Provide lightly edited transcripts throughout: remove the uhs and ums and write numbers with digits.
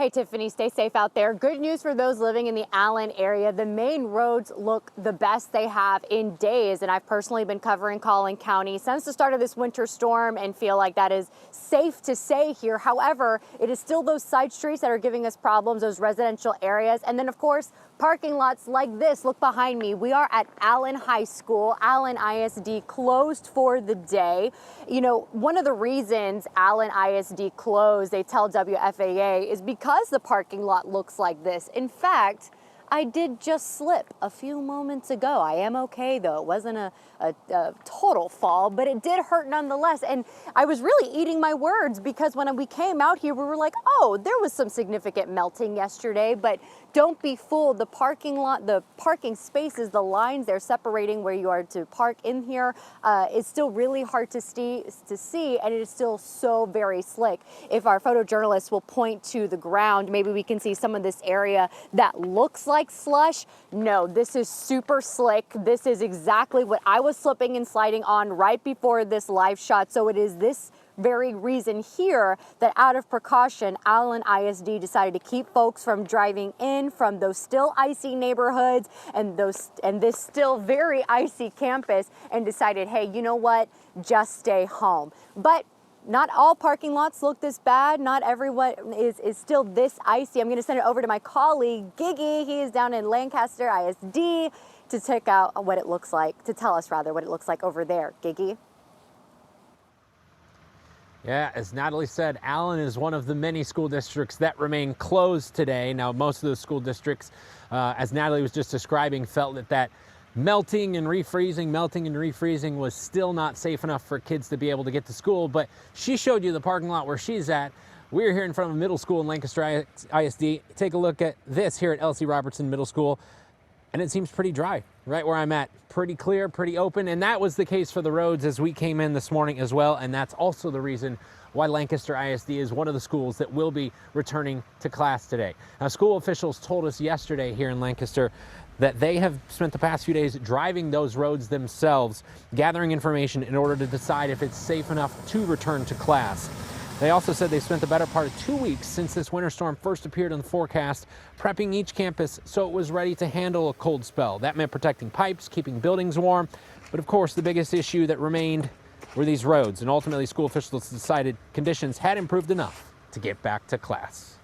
Hey Tiffany, stay safe out there. Good news for those living in the Allen area. The main roads look the best they have in days, and I've personally been covering Collin County since the start of this winter storm and feel like that is safe to say here. However, it is still those side streets that are giving us problems, those residential areas, and then of course, parking lots like this. Look behind me. We are at Allen High School. Allen ISD closed for the day. You know, one of the reasons Allen ISD closed, they tell WFAA, is because the parking lot looks like this. In fact, I did just slip a few moments ago. I am okay though. It wasn't a total fall, but it did hurt nonetheless. And I was really eating my words because when we came out here, we were like, oh, there was some significant melting yesterday, but don't be fooled. The parking lot, the parking spaces, the lines they're separating where you are to park in here is still really hard to see, and it is still so very slick. If our photojournalists will point to the ground, maybe we can see some of this area that looks like slush. No, this is super slick. This is exactly what I was slipping and sliding on right before this live shot. So it is this very reason here that out of precaution, Allen ISD decided to keep folks from driving in from those still icy neighborhoods and this still very icy campus, and decided, hey, you know what, just stay home. But not all parking lots look this bad. Not everyone is still this icy. I'm going to send it over to my colleague, Gigi. He is down in Lancaster ISD to check out what it looks like, to tell us rather what it looks like over there. Gigi? Yeah, as Natalie said, Allen is one of the many school districts that remain closed today. Now, most of those school districts, as Natalie was just describing, felt that melting and refreezing was still not safe enough for kids to be able to get to school. But she showed you the parking lot where she's at. We're here in front of a middle school in Lancaster ISD. Take a look at this here at L.C. Robertson Middle School. And it seems pretty dry right where I'm at. Pretty clear, pretty open. And that was the case for the roads as we came in this morning as well. And that's also the reason why Lancaster ISD is one of the schools that will be returning to class today. Now, school officials told us yesterday here in Lancaster that they have spent the past few days driving those roads themselves, gathering information in order to decide if it's safe enough to return to class. They also said they spent the better part of 2 weeks since this winter storm first appeared in the forecast, prepping each campus so it was ready to handle a cold spell. That meant protecting pipes, keeping buildings warm, but of course the biggest issue that remained were these roads, and ultimately school officials decided conditions had improved enough to get back to class.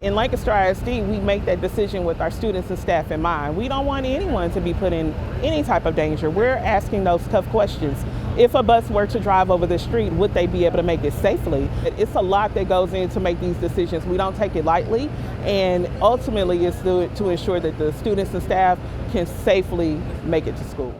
In Lancaster ISD, we make that decision with our students and staff in mind. We don't want anyone to be put in any type of danger. We're asking those tough questions. If a bus were to drive over the street, would they be able to make it safely? It's a lot that goes in to make these decisions. We don't take it lightly, and ultimately it's to ensure that the students and staff can safely make it to school.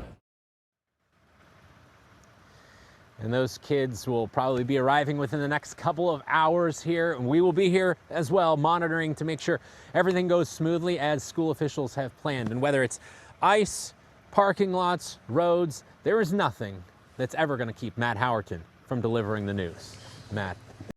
And those kids will probably be arriving within the next couple of hours here. And we will be here as well, monitoring to make sure everything goes smoothly as school officials have planned. And whether it's ice, parking lots, roads, there is nothing that's ever going to keep Matt Howerton from delivering the news. Matt.